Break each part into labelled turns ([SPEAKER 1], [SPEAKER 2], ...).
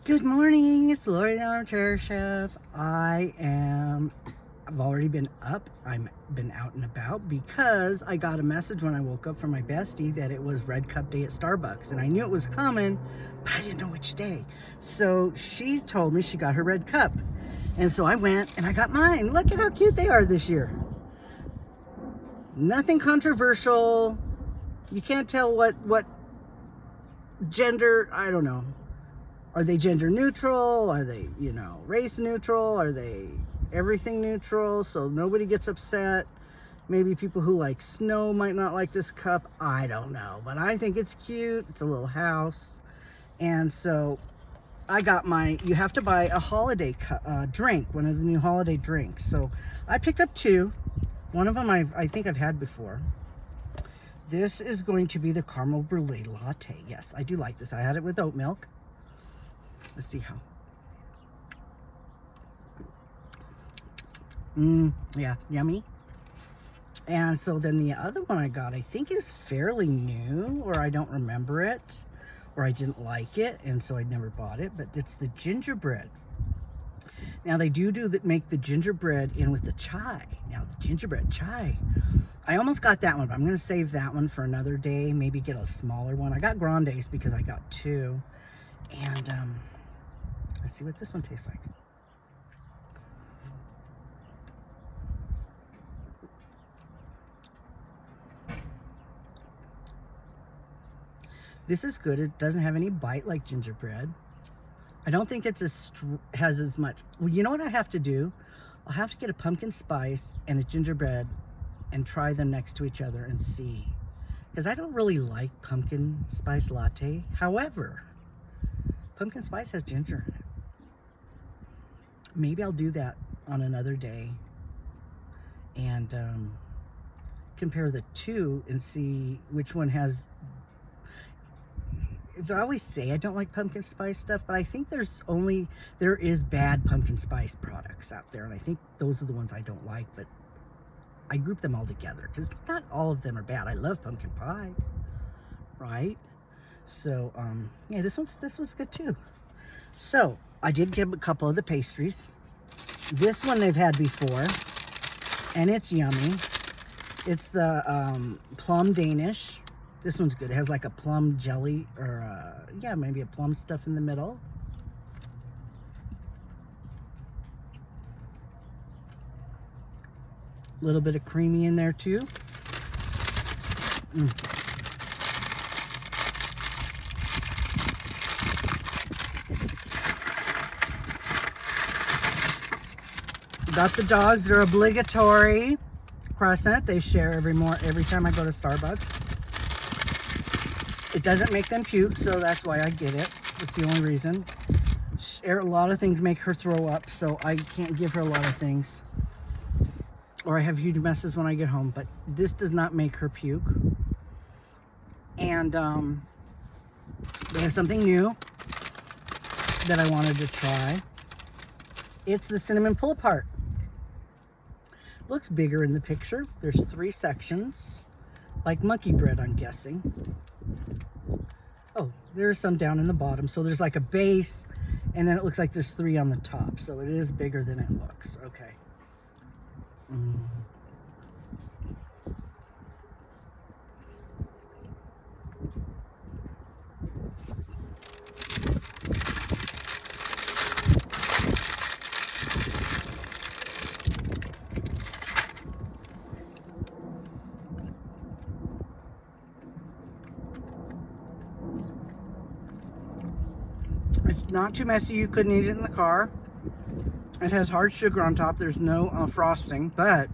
[SPEAKER 1] Good morning, it's Lori the Armchair Chef. I've already been up. I've been out and about because I got a message when I woke up from my bestie that it was Red Cup Day at Starbucks. And I knew it was coming, but I didn't know which day. So she told me she got her red cup. And so I went and I got mine. Look at how cute they are this year. Nothing controversial. You can't tell what gender, I don't know. Are they gender neutral? Are they, race neutral? Are they everything neutral? So nobody gets upset. Maybe people who like snow might not like this cup. I don't know. But I think it's cute. It's a little house. And so I got you have to buy a holiday drink, one of the new holiday drinks. So I picked up two. One of them I think I've had before. This is going to be the caramel brulee latte. Yes, I do like this. I had it with oat milk. Let's see how. Yeah, yummy. And so then the other one I got, I think is fairly new, or I don't remember it, or I didn't like it, and so I never bought it, but it's the gingerbread. Now they make the gingerbread in with the chai. Now the gingerbread chai, I almost got that one, but I'm going to save that one for another day, maybe get a smaller one. I got grandes because I got two. And let's see what this one tastes like. This is good. It doesn't have any bite like gingerbread. I don't think it's has as much. Well, you know what I have to do? I'll have to get a pumpkin spice and a gingerbread and try them next to each other and see. Because I don't really like pumpkin spice latte. However, pumpkin spice has ginger in it. Maybe I'll do that on another day and compare the two and see which one has. As I always say, I don't like pumpkin spice stuff, but I think there is bad pumpkin spice products out there, and I think those are the ones I don't like, but I group them all together because not all of them are bad. I love pumpkin pie, right? So, yeah, this was good too. So, I did get a couple of the pastries. This one they've had before, and it's yummy. It's the plum Danish. This one's good. It has like a plum jelly, or yeah, maybe a plum stuff in the middle. A little bit of creamy in there too. Got the dogs. They're obligatory. Croissant they share every time I go to Starbucks. It doesn't make them puke, so that's why I get it. It's the only reason. A lot of things make her throw up, so I can't give her a lot of things. Or I have huge messes when I get home, but this does not make her puke. And they have something new that I wanted to try. It's the cinnamon pull apart. Looks bigger in the picture. There's 3 sections, like monkey bread, I'm guessing. Oh, there's some down in the bottom. So there's like a base, and then it looks like there's 3 on the top. So it is bigger than it looks. Okay. It's not too messy. You couldn't eat it in the car. It has hard sugar on top. There's no frosting, but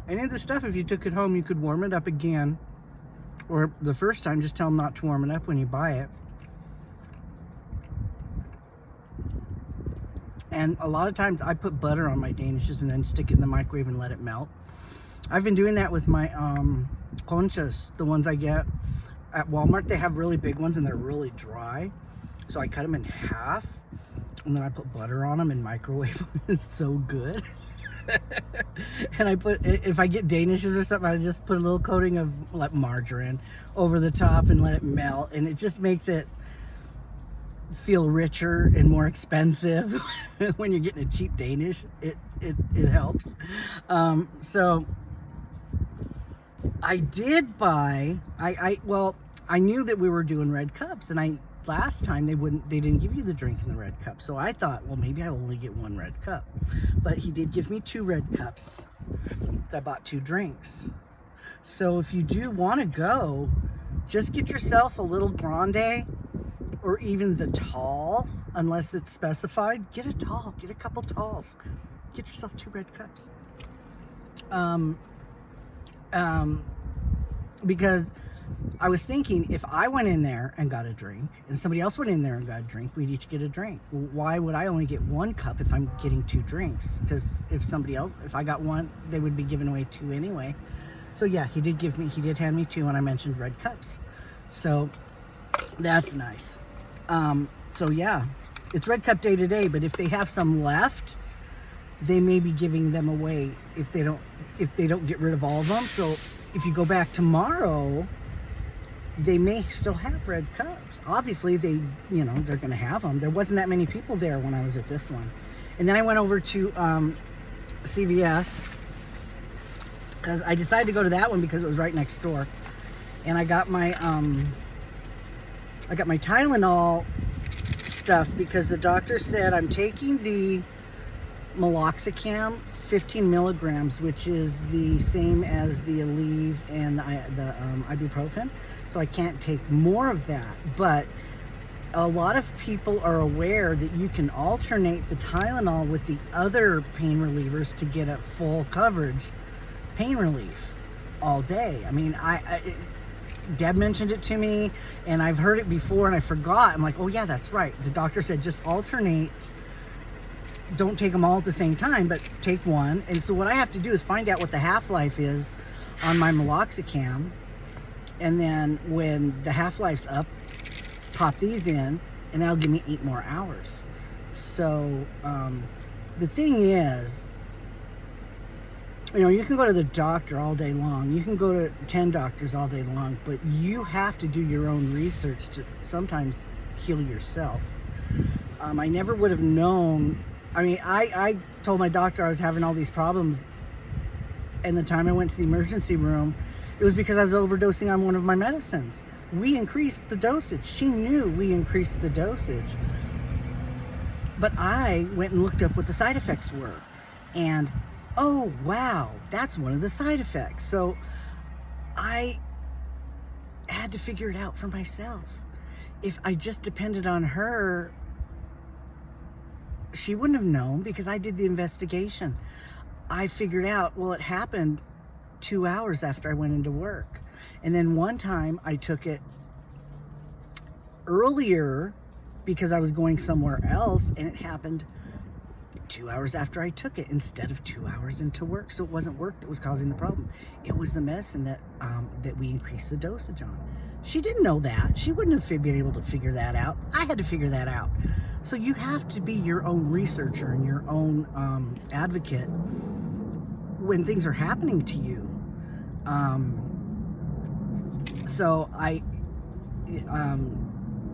[SPEAKER 1] any of the stuff, if you took it home, you could warm it up again. Or the first time, just tell them not to warm it up when you buy it. And a lot of times I put butter on my Danishes and then stick it in the microwave and let it melt. I've been doing that with my conchas, the ones I get at Walmart. They have really big ones and they're really dry. So I cut them in half and then I put butter on them and microwave them. It's so good. And if I get Danishes or something, I just put a little coating of like margarine over the top and let it melt, and it just makes it feel richer and more expensive when you're getting a cheap Danish. It helps. So I did buy. I knew that we were doing red cups, and last time they didn't give you the drink in the red cup. So I thought, well, maybe I'll only get one red cup. But he did give me 2 red cups. So I bought 2 drinks. So if you do want to go, just get yourself a little grande, or even the tall, unless it's specified. Get a tall, get a couple talls. Get yourself 2 red cups. Because I was thinking, if I went in there and got a drink, and somebody else went in there and got a drink, we'd each get a drink. Why would I only get 1 cup if I'm getting 2 drinks? Because if I got 1, they would be giving away 2 anyway. So yeah, he did hand me 2, and I mentioned red cups. So that's nice. So yeah, it's red cup day today, but if they have some left, they may be giving them away if they don't get rid of all of them. So if you go back tomorrow, they may still have red cups. Obviously, they're going to have them. There wasn't that many people there when I was at this one. And then I went over to CVS, because I decided to go to that one because it was right next door. And I got my Tylenol stuff because the doctor said I'm taking the meloxicam 15 milligrams, which is the same as the Aleve and the ibuprofen. So I can't take more of that. But a lot of people are aware that you can alternate the Tylenol with the other pain relievers to get a full coverage pain relief all day. I mean, Deb mentioned it to me, and I've heard it before, and I forgot. I'm like, oh yeah, that's right. The doctor said just alternate. Don't take them all at the same time, but take one. And so what I have to do is find out what the half-life is on my meloxicam, and then when the half-life's up, pop these in, and that'll give me 8 more hours. So the thing is, you can go to the doctor all day long. You can go to 10 doctors all day long, but you have to do your own research to sometimes heal yourself. I never would have known. I mean, I told my doctor I was having all these problems, and the time I went to the emergency room, it was because I was overdosing on one of my medicines. We increased the dosage. She knew we increased the dosage. But I went and looked up what the side effects were. And, oh, wow, that's one of the side effects. So I had to figure it out for myself. If I just depended on her, she wouldn't have known because I did the investigation. I figured out, well, it happened 2 hours after I went into work. And then one time I took it earlier because I was going somewhere else, and it happened 2 hours after I took it instead of 2 hours into work. So it wasn't work that was causing the problem. It was the medicine that we increased the dosage on. She didn't know that. She wouldn't have been able to figure that out. I had to figure that out. So you have to be your own researcher and your own advocate when things are happening to you. So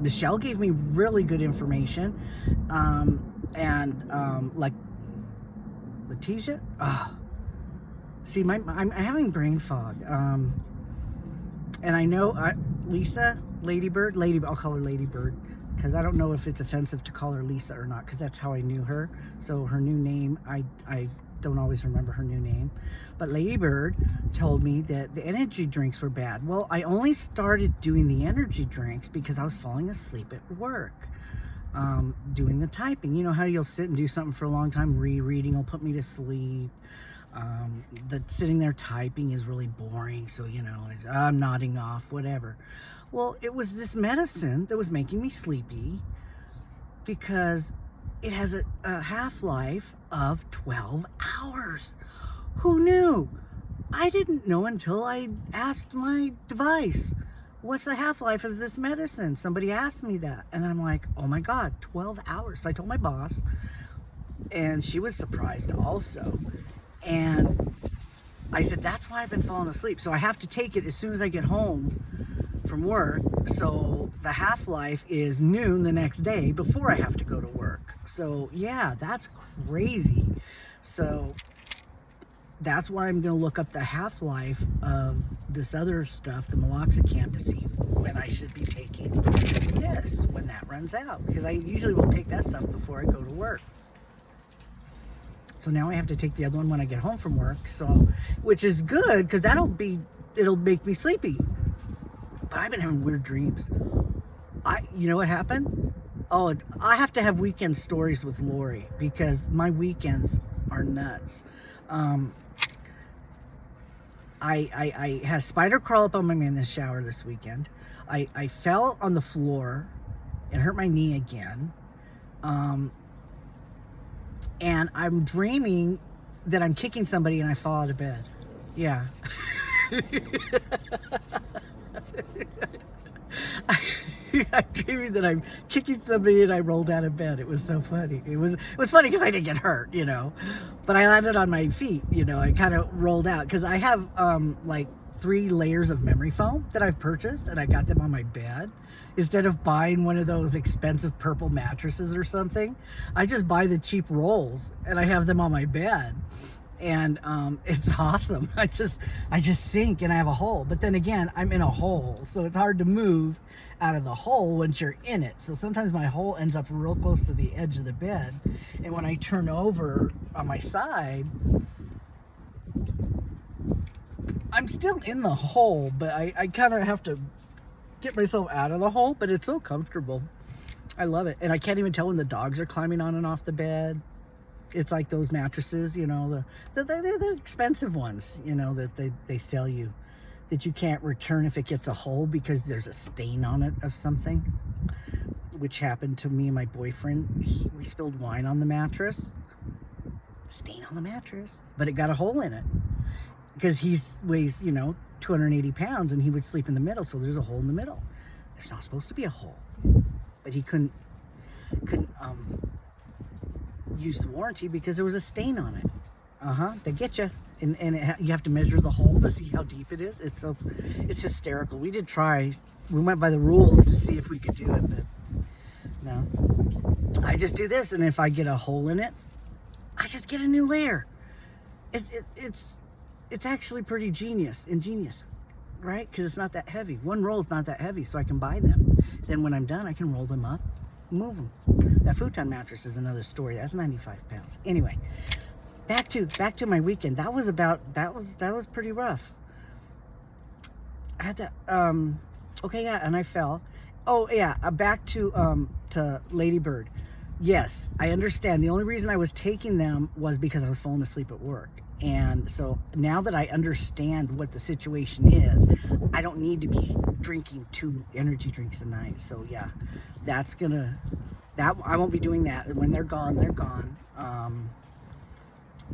[SPEAKER 1] Michelle gave me really good information, and like Letitia. See, I'm having brain fog. And I know Lisa, Ladybird. I'll call her Ladybird because I don't know if it's offensive to call her Lisa or not, because that's how I knew her. So her new name, I don't always remember her new name. But Ladybird told me that the energy drinks were bad. Well, I only started doing the energy drinks because I was falling asleep at work, doing the typing. You know how you'll sit and do something for a long time, rereading will put me to sleep. The sitting there typing is really boring, so I'm nodding off, whatever. Well, it was this medicine that was making me sleepy because it has a half-life of 12 hours. Who knew? I didn't know until I asked my device, what's the half-life of this medicine? Somebody asked me that, and I'm like, oh my God, 12 hours. So I told my boss, and she was surprised also. And I said, that's why I've been falling asleep. So I have to take it as soon as I get home from work, so the half-life is noon the next day before I have to go to work. So yeah, that's crazy. So that's why I'm going to look up the half-life of this other stuff, the meloxicam, to see when I should be taking this, when that runs out. Because I usually will take that stuff before I go to work. So now I have to take the other one when I get home from work. So, which is good, because it'll make me sleepy. But I've been having weird dreams. You know what happened? Oh, I have to have weekend stories with Lori, because my weekends are nuts. I had a spider crawl up on my man in the shower this weekend. I fell on the floor and hurt my knee again. And I'm dreaming that I'm kicking somebody and I fall out of bed. Yeah. I'm dreaming that I'm kicking somebody and I rolled out of bed. It was so funny. It was funny because I didn't get hurt, you know, but I landed on my feet, you know. I kind of rolled out because I have like 3 layers of memory foam that I've purchased, and I got them on my bed. Instead of buying one of those expensive purple mattresses or something, I just buy the cheap rolls and I have them on my bed. And it's awesome. I just sink and I have a hole. But then again, I'm in a hole, so it's hard to move out of the hole once you're in it. So sometimes my hole ends up real close to the edge of the bed, and when I turn over on my side, I'm still in the hole, but I kind of have to get myself out of the hole. But it's so comfortable. I love it. And I can't even tell when the dogs are climbing on and off the bed. It's like those mattresses, you know, the expensive ones, you know, that they sell you, that you can't return if it gets a hole because there's a stain on it of something, which happened to me and my boyfriend. We spilled wine on the mattress, stain on the mattress, but it got a hole in it because he weighs, you know, 280 pounds, and he would sleep in the middle, so there's a hole in the middle. There's not supposed to be a hole, but he couldn't use the warranty because there was a stain on it. They get you, and you have to measure the hole to see how deep it is. It's hysterical. We did try. We went by the rules to see if we could do it, but no. I just do this, and if I get a hole in it, I just get a new layer. It's actually pretty ingenious, right? Because it's not that heavy. One roll is not that heavy, so I can buy them. Then when I'm done, I can roll them up, move them. That futon mattress is another story. That's 95 pounds. Anyway, back to my weekend. That was pretty rough. I had that okay, yeah, and I fell. Oh yeah, back to Lady Bird. Yes, I understand. The only reason I was taking them was because I was falling asleep at work. And so now that I understand what the situation is, I don't need to be drinking 2 energy drinks a night. So yeah, I won't be doing that. When they're gone, they're gone.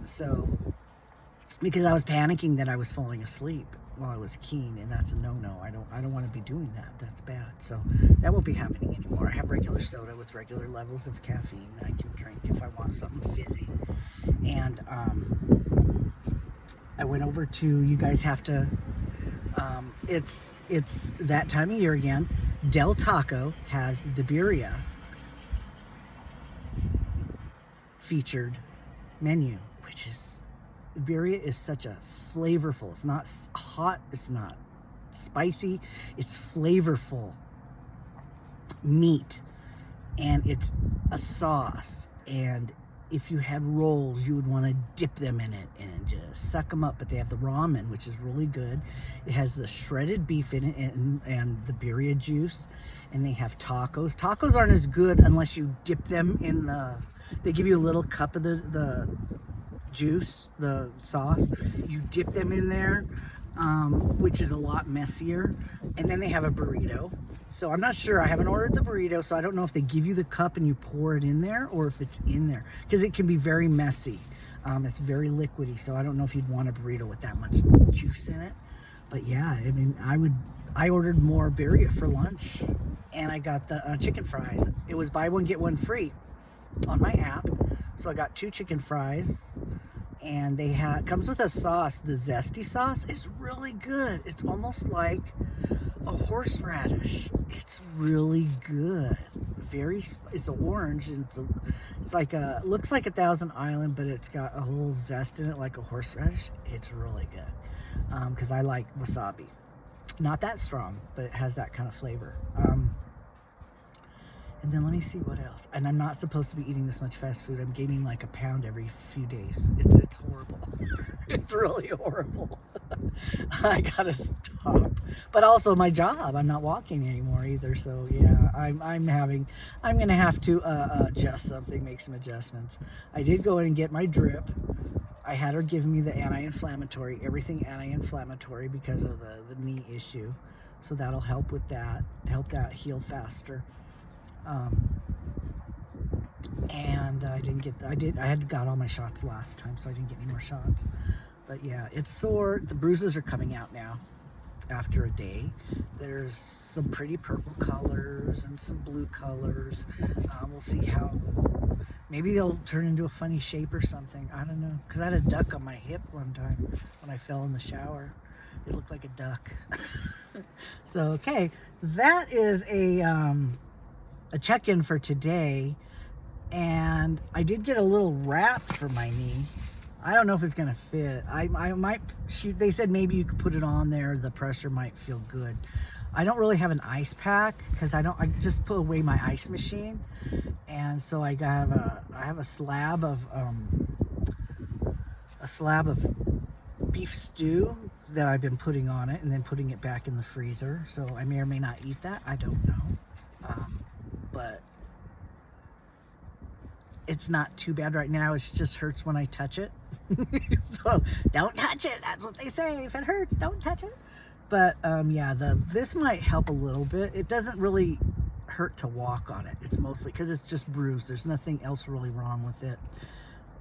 [SPEAKER 1] So, because I was panicking that I was falling asleep while I was keen, and that's a no-no. I don't want to be doing that. That's bad. So that won't be happening anymore. I have regular soda with regular levels of caffeine I can drink if I want something fizzy. And I went over to, you guys have to, it's that time of year again. Del Taco has the birria featured menu, which is, birria is such a flavorful, it's not hot, it's not spicy, it's flavorful meat, and it's a sauce, and if you had rolls, you would want to dip them in it and just suck them up. But they have the ramen, which is really good. It has the shredded beef in it and the birria juice. And they have tacos. Tacos aren't as good unless you dip them in they give you a little cup of the juice, the sauce. You dip them in there, which is a lot messier. And then they have a burrito. So I'm not sure. I haven't ordered the burrito, so I don't know if they give you the cup and you pour it in there or if it's in there, because it can be very messy. It's very liquidy, so I don't know if you'd want a burrito with that much juice in it. But yeah, I mean, I ordered more birria for lunch, and I got the chicken fries. It was buy one get one free on my app, so I got 2 chicken fries. And comes with a sauce. The zesty sauce is really good. It's almost like, a horseradish. It's really good. It's orange, and it's like looks like a Thousand Island, but it's got a little zest in it like a horseradish. It's really good because I like wasabi. Not that strong, but it has that kind of flavor. And then let me see what else. And I'm not supposed to be eating this much fast food. I'm gaining like a pound every few days. It's horrible. It's really horrible. I gotta stop. But also my job. I'm not walking anymore either. So yeah, I'm gonna have to adjust something, make some adjustments. I did go in and get my drip. I had her give me the anti-inflammatory, everything anti-inflammatory because of the knee issue. So that'll help with that, help that heal faster. And I had got all my shots last time, so I didn't get any more shots. But yeah, it's sore. The bruises are coming out now after a day. There's some pretty purple colors and some blue colors. We'll see how, maybe they'll turn into a funny shape or something. I don't know, because I had a duck on my hip one time when I fell in the shower. It looked like a duck. So, okay, that is a check-in for today. And I did get a little wrap for my knee. I don't know if it's gonna fit. I might. They said maybe you could put it on there. The pressure might feel good. I don't really have an ice pack because I just put away my ice machine, and so I have a slab of beef stew that I've been putting on it and then putting it back in the freezer. So I may or may not eat that. I don't know, but it's not too bad right now. It just hurts when I touch it. So don't touch it. That's what they say. If it hurts, don't touch it. But yeah, this might help a little bit. It doesn't really hurt to walk on it. It's mostly because it's just bruised. There's nothing else really wrong with it.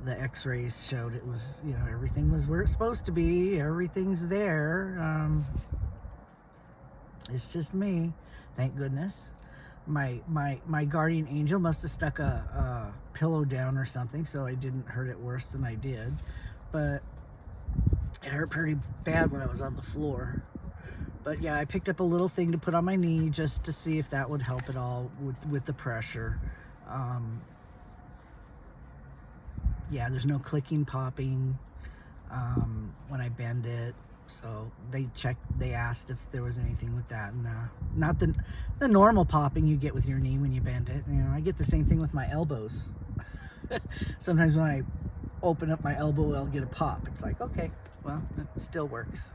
[SPEAKER 1] The x-rays showed it was, everything was where it's supposed to be. Everything's there. It's just me. Thank goodness. My guardian angel must have stuck a pillow down or something, so I didn't hurt it worse than I did. But it hurt pretty bad when I was on the floor. But yeah, I picked up a little thing to put on my knee just to see if that would help at all with the pressure. Yeah, there's no clicking, popping when I bend it. So they asked if there was anything with that, and not the normal popping you get with your knee when you bend it. I get the same thing with my elbows. Sometimes when I open up my elbow, I'll get a pop. It's like, okay, well, it still works.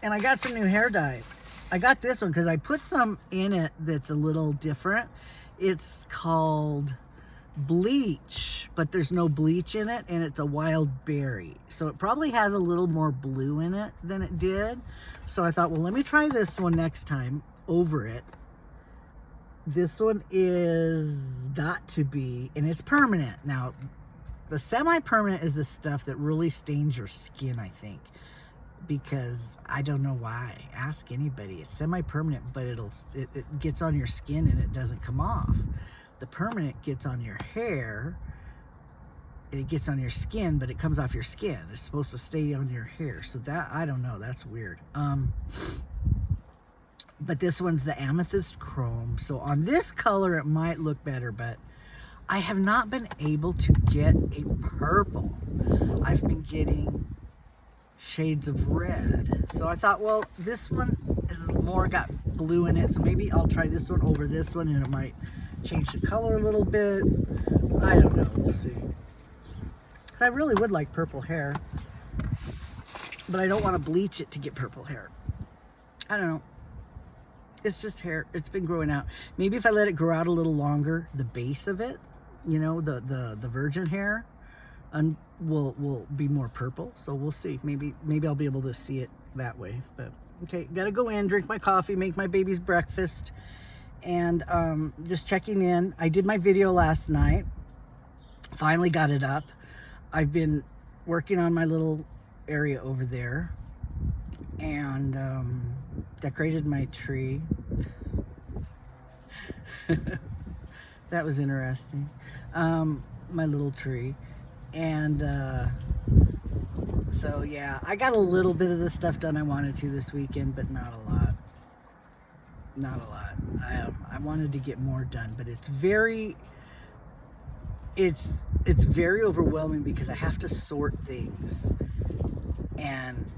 [SPEAKER 1] And I got some new hair dye. I got this one because I put some in it that's a little different. It's called bleach, but there's no bleach in it, and it's a wild berry, so it probably has a little more blue in it than it did. So I thought, well, let me try this one next time over it. This one is got to be, and it's permanent. Now the semi-permanent is the stuff that really stains your skin, I think, because I don't know why. Ask anybody. It's semi-permanent, but it gets on your skin and it doesn't come off. The permanent gets on your hair and it gets on your skin, but it comes off your skin. It's supposed to stay on your hair. So that, I don't know, that's weird. But this one's the amethyst chrome. So on this color, it might look better, but I have not been able to get a purple. I've been getting shades of red. So I thought, well, this one is more got blue in it, so maybe I'll try this one over this one, and it might change the color a little bit. I don't know, we'll see. I really would like purple hair, but I don't want to bleach it to get purple hair. I don't know. It's just hair. It's been growing out. Maybe if I let it grow out a little longer, the base of it, the virgin hair, will be more purple. So we'll see. Maybe I'll be able to see it that way. But okay, gotta go in, drink my coffee, make my baby's breakfast, and just checking in. I did my video last night. Finally got it up. I've been working on my little area over there, and decorated my tree. That was interesting. My little tree. And so yeah, I got a little bit of the stuff done I wanted to this weekend, but not a lot. Not a lot. I wanted to get more done, but it's very overwhelming because I have to sort things, and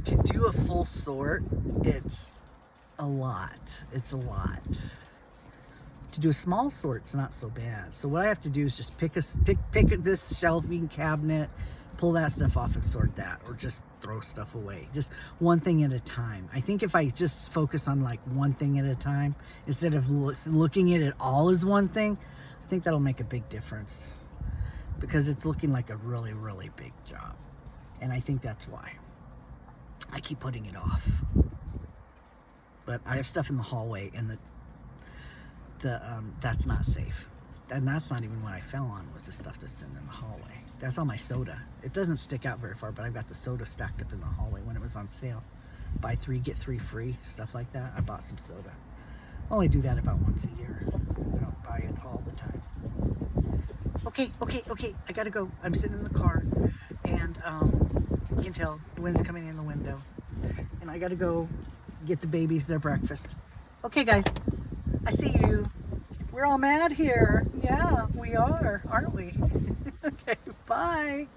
[SPEAKER 1] to do a full sort, it's a lot. It's a lot. To do a small sort, it's not so bad. So what I have to do is just pick this shelving cabinet, pull that stuff off and sort that, or just throw stuff away. Just one thing at a time. I think if I just focus on like one thing at a time, instead of looking at it all as one thing, I think that'll make a big difference, because it's looking like a really, really big job. And I think that's why I keep putting it off. But I have stuff in the hallway, and that's not safe. And that's not even what I fell on, was the stuff that's in the hallway. That's all my soda. It doesn't stick out very far, but I've got the soda stacked up in the hallway when it was on sale. Buy 3, get 3 free, stuff like that. I bought some soda. I only do that about once a year. I don't buy it all the time. Okay, I gotta go. I'm sitting in the car, and you can tell the wind's coming in the window. And I gotta go get the babies their breakfast. Okay, guys, I see you. We're all mad here. Yeah, we are, aren't we? Okay, bye.